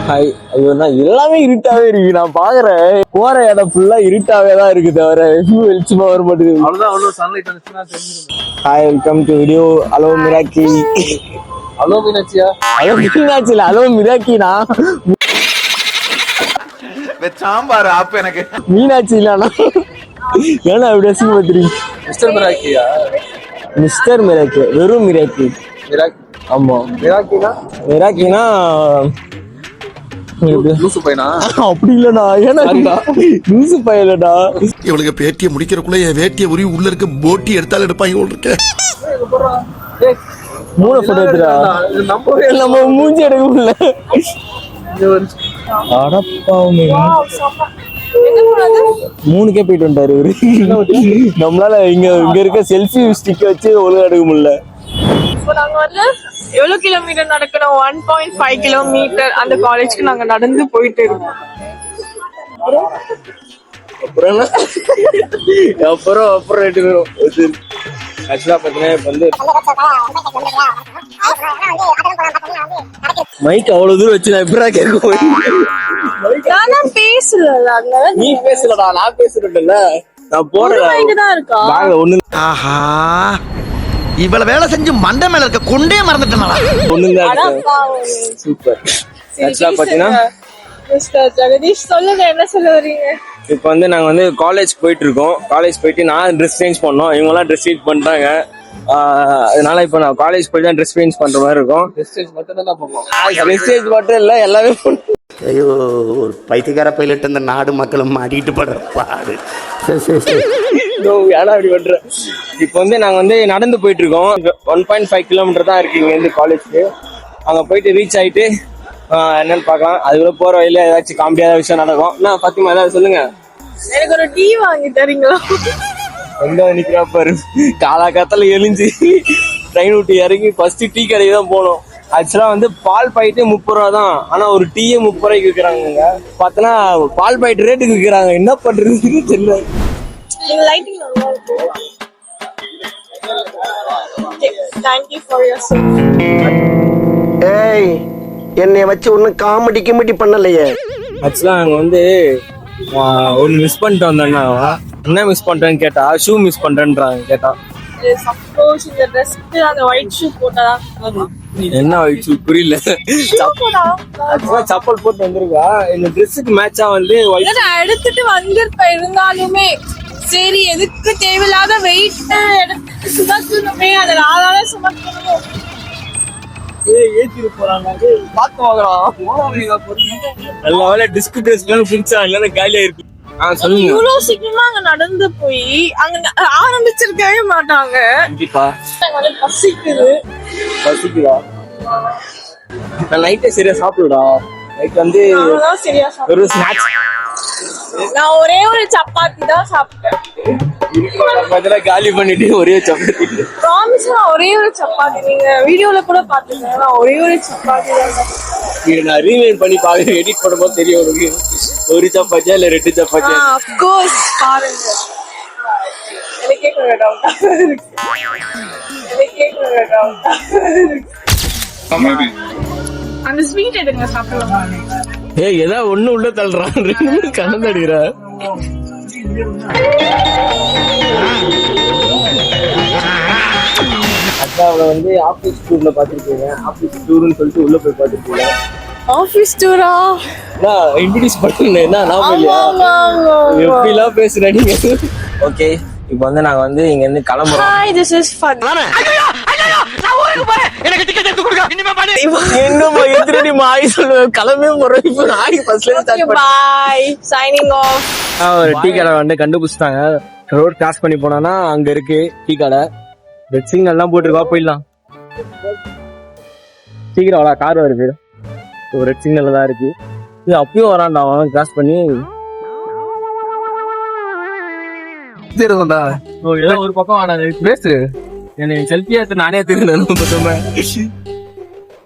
Hi. ஐயோ நான் எல்லாமே இருட்டாவே இருக்கு. நான் பாக்குறேன் போற இடம் ஃபுல்லா இருட்டாவே தான் இருக்கு தவிர வெளிச்சமா வர மாட்டேங்குது. Hi, welcome to video. Hello Miraki. Hello மீனாட்சியா? ஹலோ மீனாட்சி இல்ல, ஹலோ மிராக்கினா. சாம்பார் ஆப் எனக்கு மீனாட்சி இல்லனா ஏன்னா அப்படி அசிங்கப்படுறீங்க? மிஸ்டர் மிராக்கியா? மிஸ்டர் மிராக்கி, வெறும் மிராக்கி. ஆமா, மிராக்கினா மிராக்கினா லூசு பையனா? அப்படி இல்லடா. ஏன்னா லூசு பையலடா. இவளுக்கு பேட்டியை முடிக்கிறக்குள்ள என் வேட்டியை உரி உள்ள இருக்க போட்டி எடுத்தாலும் எடுப்பாங்க இருக்க. மூணு போட்டோ எடுத்துடா. நம்ம மூஞ்சி எடுக்க முடியல. அடப்பாவுமே 3K போயிட்டு வந்துட்டாரு இவரு. நம்மளால இங்க இருக்க செல்ஃபி ஸ்டிக் வச்சு ஒழுங்கா எடுக்க முடியல. இப்போ நாங்க வந்து எவ்வளவு கிலோமீட்டர் நடக்கணும்? 1.5 கிலோமீட்டர் அந்த காலேஜ்க்கு நாங்க நடந்து போயிட்டு இருக்கோம். அப்புறம் ரெண்டு பேரும் ஆக்சுவலா பாத்தீங்கன்னா இப்ப வந்து மைக் அவ்வளவு தூரம் வச்சு நான் எப்படா கேட்க? நான் பேசல. நீ பேசலடா, நான் பேசுறேன்ல. நான் போறேன் ஒண்ணு. ஆஹா, இவ்வளவு வேலை செஞ்சு மண்டை மேல இருக்க கொண்டே மறந்துட்டேனா? ஒண்ணுதான். சூப்பர். ஆக்சுவலா பாத்தீங்கன்னா ஜெகதீஷ் சொல்லுங்க, என்ன சொல்ல வரீங்க? இப்ப வந்து நாங்க வந்து காலேஜ் போயிட்டு இருக்கோம். காலேஜ் போயிட்டு நான் ட்ரெஸ் சேஞ்ச் பண்ணோம், இவங்க எல்லாம் ட்ரெஸ் சேஞ்ச் பண்றாங்க. அதனால இப்ப நான் காலேஜ் போய் தான் ட்ரெஸ் சேஞ்ச் பண்ற மாதிரி இருக்கும். ட்ரெஸ் சேஞ்ச் மட்டும் இல்ல, எல்லாமே. ஐயோ, ஒரு பைத்தியக்கார பைலட் இந்த நாடு மக்களும் மாட்டிட்டு படுற பாடு. ஏடா அப்படி பண்ற? இப்ப வந்து நாங்க வந்து நடந்து போயிட்டு இருக்கோம். 1.5 கிலோமீட்டர் தான் இருக்கு இங்க இருந்து காலேஜ்க்கு. அங்க போயிட்டு ரீச் ஆயிட்டு என்னன்னு பாக்கலாம். அதுக்குள்ள போற வழியில ஏதாச்சும் காமெடியான விஷயம் நடக்கும். என்ன பாத்திமா, ஏதாவது சொல்லுங்க. எனக்கு ஒரு டீ வாங்கி தரீங்களா? எங்க நிக்கிறா பாரு, காலாக்காத்தால எழிஞ்சு ட்ரெயின் விட்டு இறங்கி ஃபர்ஸ்ட் டீ கடைக்கு தான் போனோம். ஆக்சுவலா வந்து பால் பாக்கெட்டே 30 ரூபா தான். ஆனா ஒரு டீயே 30 ரூபாய்க்கு விற்கிறாங்க. பார்த்தனா பால் பாக்கெட் ரேட்டுக்கு விற்கிறாங்க. என்ன பண்றதுன்னு தெரியல. லைட்டிங் நல்லா இருக்கு. Thank you for your support. ஏய், என்னை வச்சு ஒன்னும் காமெடி பண்ணலையே. ஆக்சுவலா நாங்க வந்து ஒன்னு மிஸ் பண்ணிட்டு வந்தோம்னா, என்ன மிஸ் பண்றேன்னு கேட்டா ஷூ மிஸ் பண்றேன்றாங்க. கேட்டா சப்போஸ் இந்த ட்ரெஸ்க்கு அந்த ஒயிட் ஷூ போட்டா என்ன ஒயிட் ஷூ புரியல. சப்பல் போட்டு வந்திருக்கா. இந்த ட்ரெஸ்ஸுக்கு மேட்சா வந்து எடுத்துட்டு வந்திருப்பேன். இருந்தாலுமே சரி, எதுக்கு தேவையில்லாத வெயிட் எடுத்து சுமக்கணுமே, அதை நாளால சுமக்கணும். ஏத்திட்டு போறாங்க. பாத்து வாங்கலாம். நல்ல வேலை டிஸ்க் ட்ரெஸ்லாம் பிடிச்சா, இல்லைன்னா காலியா இருக்கு. சொல்லுங்க. இவ்வளவு சீக்கிரமா அங்க நடந்து போய் அங்க ஆரம்பிச்சிருக்கவே மாட்டாங்க. கண்டிப்பா பசிக்குதா? நான் நைட்டே சரியா சாப்பிடுடா. நைட் வந்து சரியா ஒரு ஸ்நாக்ஸ். நான் ஒரே ஒரு சப்பாத்தி தான் சாப்பிட்டேன். காலி பண்ணிட்டு ஒரே சப்பாத்தி. ப்ராமிஸ், நான் ஒரே ஒரு சப்பாத்தி. நீங்க வீடியோல கூட பாத்துங்க, நான் ஒரே ஒரு சப்பாத்தி தான் சாப்பிட்டேன். நான் ரீவைண்ட் பண்ணி பாக்க எடிட் பண்ணும்போது தெரியும் உனக்கு. ஒரு சப்பாத்தியா இல்ல 2 சப்பாத்தியா? ஆஃப் கோர்ஸ் பாருங்க. எனக்கே கொஞ்சம் டவுட்டா இருக்கு. அந்த ஸ்வீட் எடுங்க, சாப்பிடலாம். ஏய், ஏதாவது ஒண்ணு உள்ள தள்ளுறான். 2 பேரும் கண்ணு அடிக்கிற. அக்காவை வந்து ஆபீஸ் டூர்ல பாத்துருக்கீங்க. ஆபீஸ் டூர்னு சொல்லிட்டு உள்ள போய் பாத்துருக்கீங்க. ஆபீஸ் டூரா? நான் இன்ட்ரோடியூஸ் பண்ணுனேன். என்ன நாம இல்லையா? எப்படிலாம் பேசுற நீங்க? ஓகே, இப்போ வந்து நாங்க வந்து இங்க இருந்து கிளம்புறோம். Hi, this is fun. நான் ஊருக்கு போறேன், எனக்கு டிக்கெட் எடுத்து கொடுங்க. இனிமே பாரு என்னமா எதிரடி மாய் சொல்லுவேன். கிளம்பவே போறோம். இப்போ நாய் ஃபர்ஸ்ட்ல ஸ்டார்ட் பண்ணி பை சைனிங் ஆஃப். ஒரு டீ கடை வந்து கண்டுபிடிச்சிட்டாங்க. ரோட் கிராஸ் பண்ணி போனா அங்க இருக்கு டீ கடை. ரெட் சிக்னல் எல்லாம் போட்டுருக்கா, போயிடலாம். சீக்கிரம் வரா, கார் வருது. ஒரு ரெட் சிக்னல்ல தான் இருக்கு. இது அப்பயும் வரான்டா அவன் கிராஸ் பண்ணி. ஒரு பக்கம் பேசு. எனக்கு செல்ஃபி எடுத்து நானே தெரியும்.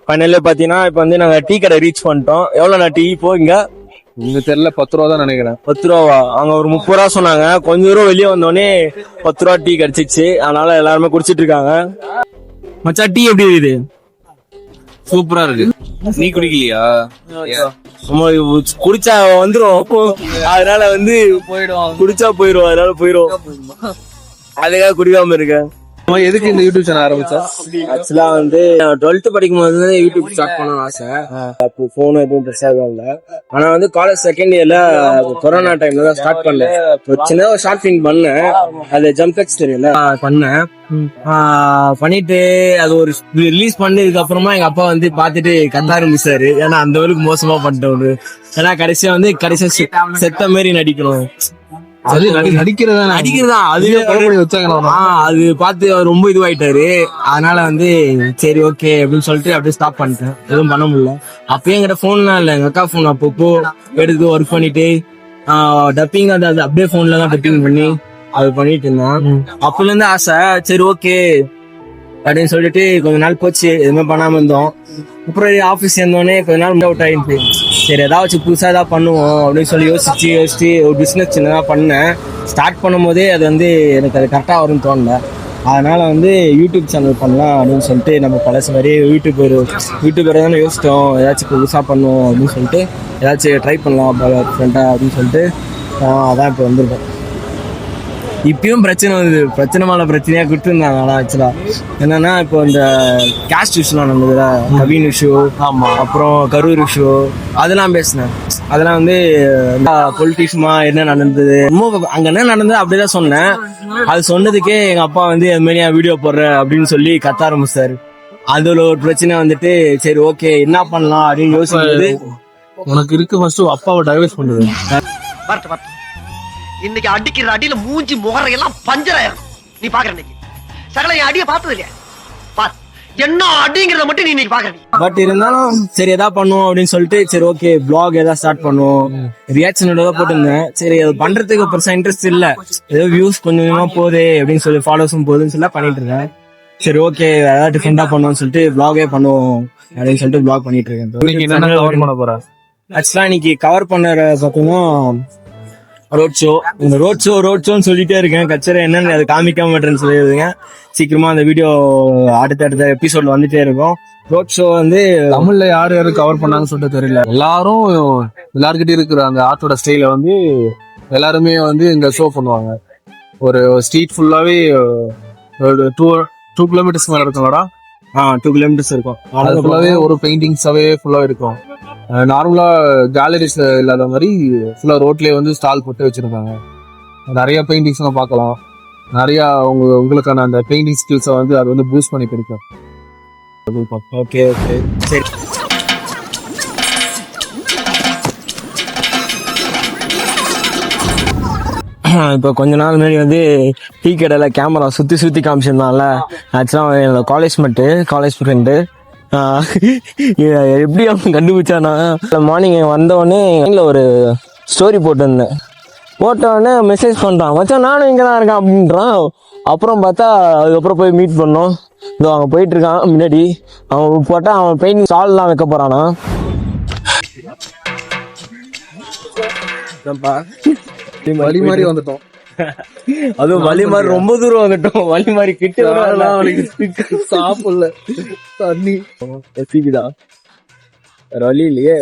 ஃபைனல்ல பாத்தீங்கன்னா இப்ப வந்து நாங்க டீ கடை ரீச் பண்ணிட்டோம். எவ்வளவு டீ இப்போ இங்க? இங்க தெரியல, 10 ரூபா தான் நினைக்கிறேன். 10 ரூபாவா? அங்க ஒரு 30 ரூபா சொன்னாங்க. கொஞ்சம் தூரம் வெளியே வந்தோடனே 10 ரூபா டீ கிடைச்சிச்சு. அதனால எல்லாருமே குடிச்சிட்டு இருக்காங்க. மச்சா, டீ எப்படி இருக்குது? சூப்பரா இருக்கு. நீ குடிக்கலையா? நம்ம குடிச்சா வந்துரும், அதனால வந்து குடிச்சா போயிரும், அதனால போயிரும். அதுக்காக குடிக்காம இருக்கேன். எதுக்கு இந்த யூடியூப் சேனல் ஆரம்பிச்சா? ஆக்சுவலா வந்து 12th படிக்கும் போது யூடியூப் ஸ்டார்ட் பண்ணணும்னு ஆசை. அப்போ போன் எதுவும் பெருசாக இல்லை. ஆனா வந்து காலேஜ் செகண்ட் இயர்ல கொரோனா டைம்ல தான் ஸ்டார்ட் பண்ணேன். ஒரு சின்ன ஷார்ட் ஃபிலிம் பண்ணேன், அது ஜம்பெக்ஸ் தெரியல பண்ணேன். பண்ணிட்டு அது ஒரு ரிலீஸ் பண்ணதுக்கு அப்புறமா எங்க அப்பா வந்து பாத்துட்டு கத்த ஆரம்பிச்சாரு. ஏன்னா அந்த அளவுக்கு மோசமா பண்ணிட்டோம். ஏன்னா கடைசியா செத்த மாரி நடிக்கணும், நடிக்கிறதா அதுவே அது பார்த்து அவர் ரொம்ப இதுவாயிட்டாரு. அதனால வந்து சரி ஓகே அப்படின்னு சொல்லிட்டு அப்படியே ஸ்டாப் பண்ணிட்டேன். எதுவும் பண்ண முடியல. அப்பயும் என்கிட்ட போன்லாம் இல்லை, எங்க அக்கா போன் அப்பப்போ எடுத்து ஒர்க் பண்ணிட்டு டப்பிங் அது அப்படியே போன்ல தான் டப்பிங் பண்ணி அது பண்ணிட்டு இருந்தேன். அப்பல இருந்து ஆசை, சரி ஓகே அப்படின்னு சொல்லிட்டு கொஞ்ச நாள் போச்சு, எதுவுமே பண்ணாம இருந்தோம். அப்புறம் ஆபீஸ் சேர்ந்தோடனே கொஞ்ச நாள் அவுட் ஆயிடுச்சு. சரி ஏதாச்சும் புதுசா ஏதாவது பண்ணுவோம் அப்படின்னு சொல்லி யோசிச்சு ஒரு பிசினஸ் சின்னதா பண்ணேன். ஸ்டார்ட் பண்ணும் போதே அது வந்து எனக்கு அது கரெக்டா வரும்னு தோணல. அதனால வந்து யூடியூப் சேனல் பண்ணலாம் அப்படின்னு சொல்லிட்டு நம்ம பழசு மாதிரி யூடியூபர் தானே யோசிச்சோம், ஏதாச்சும் புதுசா பண்ணுவோம் அப்படின்னு சொல்லிட்டு ஏதாச்சும் ட்ரை பண்ணலாம் ஃப்ரெண்டா அப்படின்னு சொல்லிட்டு அதான் இப்போ வந்திருக்கோம். இப்பயும் பிரச்சனை வருது, பிரச்சனை மேல பிரச்சனையா கொடுத்துருந்தாங்க. ஆனா ஆக்சுவலா என்னன்னா இப்போ இந்த கேஸ்ட் இஷ்யூலாம் நடந்ததுல, கவின் இஷ்யூ, ஆமா, அப்புறம் கரூர் இஷ்யூ, அதெல்லாம் பேசினேன். அதெல்லாம் வந்து பொலிட்டிஷியமா என்ன நடந்தது, அங்க என்ன நடந்தது அப்படிதான் சொன்னேன். அது சொன்னதுக்கே எங்க அப்பா வந்து அது மாதிரி வீடியோ போடுற அப்படின்னு சொல்லி கத்த ஆரம்பிச்சாரு. அதுல ஒரு பிரச்சனை வந்துட்டு சரி ஓகே என்ன பண்ணலாம் அப்படின்னு யோசிக்கிறது. உனக்கு இருக்கு ஃபர்ஸ்ட் அப்பாவை டைவர்ஸ் பண்ணுது. இன்னைக்கு அடிக்கிற அடியில மூஞ்சி முகரையெல்லாம் பஞ்சராயிரும். நீ பாக்குற இன்னைக்கு சகல என் அடிய பார்த்தது இல்லையா? என்ன அடிங்கிறத மட்டும் நீ இன்னைக்கு பாக்குற. பட் இருந்தாலும் சரி எதா பண்ணுவோம் அப்படின்னு சொல்லிட்டு சரி ஓகே பிளாக் ஏதாவது ஸ்டார்ட் பண்ணுவோம். ரியாக்ஷன் தான் போட்டிருந்தேன். சரி அது பண்றதுக்கு பெருசா இன்ட்ரெஸ்ட் இல்ல, ஏதோ வியூஸ் கொஞ்சமா போகுது அப்படின்னு சொல்லி ஃபாலோஸும் போகுதுன்னு சொல்லி பண்ணிட்டு இருக்கேன். சரி ஓகே ஏதாவது டிஃபரெண்டா பண்ணுவோம்னு சொல்லிட்டு பிளாகே பண்ணுவோம் அப்படின்னு சொல்லிட்டு பிளாக் பண்ணிட்டு இருக்கேன். ஆக்சுவலா இன்னைக்கு கவர் பண்ண பாத்தீங்கன்னா ரோட் ஷோ. இந்த ரோட் ஷோன்னு சொல்லிட்டே இருக்கேன், கச்சரை என்னன்னு அது காமிக்காம மாட்டேன்னு சொல்லிடுங்க. சீக்கிரமா அந்த வீடியோ அடுத்த எபிசோட்ல வந்துட்டே இருக்கும். ரோட் ஷோ வந்து தமிழ்ல யாரு கவர் பண்ணாங்கன்னு சொல்லிட்டு தெரியல. எல்லாருக்கிட்டே இருக்கிற அந்த ஆர்ட்டோட ஸ்டைல வந்து எல்லாருமே வந்து இங்க ஷோ பண்ணுவாங்க. ஒரு ஸ்ட்ரீட் ஃபுல்லாவே 2 கிலோமீட்டர்ஸ் மேல இருக்கும்லடா. 2 கிலோமீட்டர்ஸ் இருக்கும். அது ஃபுல்லாவே ஒரு பெயிண்டிங்ஸாவே ஃபுல்லா இருக்கும். நார்மலா கேலரிஸ்ல இல்லாத மாதிரி ஃபுல்லா ரோட்லயே வந்து ஸ்டால் போட்டு வச்சிருக்காங்க. நிறைய பெயிண்டிங்ஸ் எல்லாம் பார்க்கலாம். நிறைய உங்களுக்கான அந்த பெயிண்டிங் ஸ்கில்ஸை வந்து அது வந்து பூஸ்ட் பண்ணி கொடுக்கும். ஓகே ஓகே சரி. இப்போ கொஞ்ச நாள் முன்னாடி வந்து டீ கடையில கேமரா சுத்தி காமிச்சிருந்தான்ல. ஆக்சுவலா என்னோட காலேஜ் ஃப்ரெண்டு எப்படி அவன் கண்டுபிடிச்சானா, மார்னிங் வந்தோடனே ஒரு ஸ்டோரி போட்டோடனே மெசேஜ் பண்றான், மச்சான் நானும் இங்க தான் இருக்கேன் அப்படின்றான். அப்புறம் பார்த்தா அதுக்கப்புறம் போய் மீட் பண்ணோம். இதோ அங்க போயிட்டு இருக்கான் முன்னாடி. அவன் போட்டா அவன் பெயிண்டிங் ஸ்டால் எல்லாம் வைக்க போறானா. வழி மாதிரி வந்துட்டோம். அதுவும் வழி மாதிரி ரொம்ப தூரம் வந்துட்டோம். வழி மாதிரி கிட்ட சாப்பிடல தண்ணி எசிக்குதா வழி இல்லையே.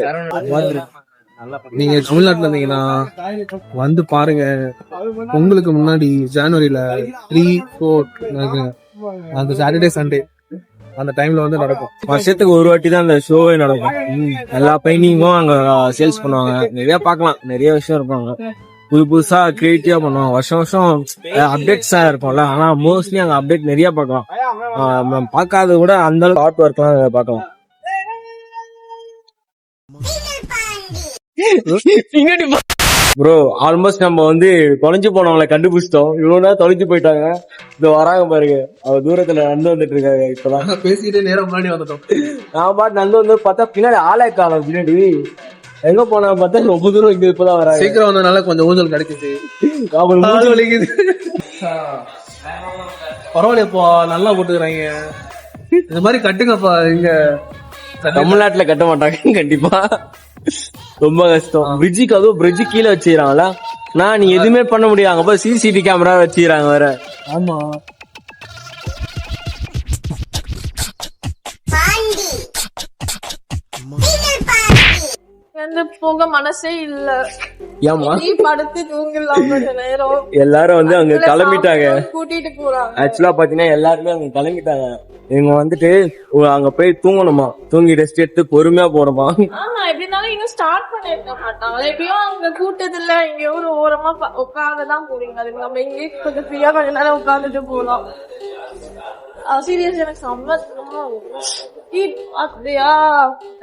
நீங்க தமிழ்நாட்டுல இருந்தீங்கன்னா வந்து பாருங்க. உங்களுக்கு முன்னாடி ஜனவரியில 3, 4 அந்த சாட்டர்டே சண்டே அந்த டைம்ல வந்து நடக்கும். வருஷத்துக்கு ஒரு வாட்டி தான் அந்த ஷோவே நடக்கும். எல்லா பெயிண்டிங்கும் அங்க சேல்ஸ் பண்ணுவாங்க. நிறைய பார்க்கலாம், நிறைய விஷயம் இருப்பாங்க. புதுசா கிரியேட்டிவா பண்ணுவாங்க. வருஷம் அப்டேட்ஸா இருக்கும்ல. ஆனா மோஸ்ட்லி அங்க அப்டேட் நிறைய பார்க்கலாம். பார்க்காத கூட அந்த அளவுக்கு ஆர்ட் ஒர்க் எல்லாம் பார்க்கலாம். ப்ரோ ஆல்மோஸ்ட் நம்ம வந்து தொலைஞ்சு போனவங்களை கண்டுபிடிச்சிட்டோம். இவ்வளவு நேரம் தொலைஞ்சு போயிட்டாங்க. இந்த வராங்க பாருங்க, அவ தூரத்துல நடந்து வந்துட்டு இருக்காங்க. இப்பதான் பேசிட்டே நேரம் முன்னாடி வந்துட்டோம். நான் பாட்டு நடந்து வந்து பார்த்தா பின்னாடி ஆளே காலம். பின்னாடி எங்க போனா பார்த்தா ரொம்ப தூரம் இங்க இப்பதான் வராங்க. சீக்கிரம் வந்ததுனால கொஞ்சம் ஊஞ்சல் கிடைக்குது. வலிக்குது. பரவாயில்லையப்பா, நல்லா போட்டுக்கிறாங்க. இந்த மாதிரி கட்டுங்கப்பா. இங்க தமிழ்நாட்டுல கட்ட மாட்டாங்க கண்டிப்பா. ரொம்ப கஷ்டம். பிரிட்ஜுக்கு அதுவும் பிரிட்ஜு கீழே வச்சுக்கிறாங்களா. நான் நீ எதுவுமே பண்ண முடியாது. அங்க போய் சிசிடிவி கேமரா வச்சுக்கிறாங்க வேற. ஆமா, இருந்து போக மனசே இல்ல. ஏமா நீ படுத்து தூங்கலாம் கொஞ்ச நேரம். எல்லாரும் வந்து அங்க கிளம்பிட்டாங்க. கூட்டிட்டு போறாங்க. ஆக்சுவலா பாத்தீங்கன்னா எல்லாருமே அங்க கிளம்பிட்டாங்க. இவங்க வந்துட்டு அங்க போய் தூங்கணுமா, தூங்கி ரெஸ்ட் எடுத்து பொறுமையா போறோமா. ஆமா, எப்படினாலும் இன்னும் ஸ்டார்ட் பண்ணிருக்க மாட்டாங்க. எப்படியும் அவங்க கூட்டத்துல இங்க ஒரு ஓரமா உட்காந்துதான் போறீங்க. அதுக்கு நம்ம இங்கே கொஞ்சம் ஃப்ரீயா கொஞ்ச நேரம் உட்காந்துட்டு போலாம். சீரியஸ் எனக்கு சம்மந்தமா அப்படியா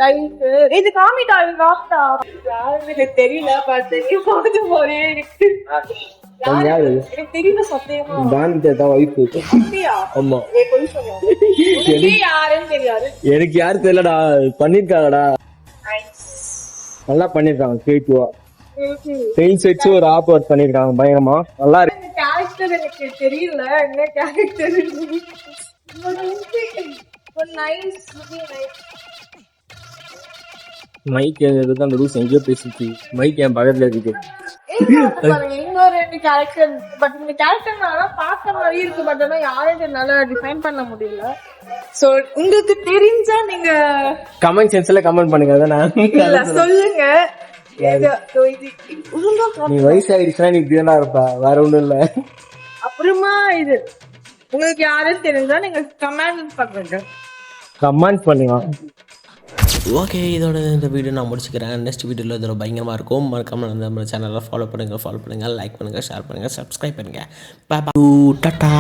ரைட்டு. இது காமிட்டா, இது காமிட்டா எனக்கு தெரியல. பார்த்து போறேன். எனக்கு தெரியல சத்தியமா. அப்படியா? ஆமா, யாருன்னு தெரியாது. எனக்கு யாரு தெரியலடா, பண்ணிருக்காங்கடா, நல்லா பண்ணிருக்காங்க. கிரியேட்டிவா பெயிண்ட்ஸ் வச்சு ஒரு ஆப் ஒர்க் பண்ணிருக்காங்க, பயங்கரமா நல்லா இருக்கு. கேரக்டர் எனக்கு தெரியல, என்ன கேரக்டர். மைக் இருக்கு, அந்த ரூல்ஸ் எங்கேயோ பேசிச்சு. மைக் என் பக்கத்துல இருக்கு. இன்னொரு 2 கேரக்டர், பட் இந்த கேரக்டர் பார்த்த மாதிரி இருக்கு. பட் ஆனா யாரும் என்னால டிஃபைன் பண்ண முடியல. சோ உங்களுக்கு தெரிஞ்சா நீங்க கமெண்ட் செக்ஷன்ல கமெண்ட் பண்ணுங்க. அதான் சொல்லுங்க. நீ வயசாயிடுச்சுன்னா நீ இப்படியா இருப்பா, வேற ஒண்ணும் இல்ல. அப்புறமா இது உங்களுக்கு யாரும் தெரிஞ்சா நீங்க கமெண்ட் பண்ணுங்க. கமெண்ட் பண்ணுங்க. ஓகே, இதோட இந்த வீடியோ நான் முடிச்சுக்கிறேன். நெக்ஸ்ட் வீடியோவில் இதோட பயங்கரமாக இருக்கும். மறக்காமல் நம்ம சேனலை ஃபாலோ பண்ணுங்கள், லைக் பண்ணுங்கள், ஷேர் பண்ணுங்கள், சப்ஸ்கிரைப் பண்ணுங்கள். பாய், டாடா.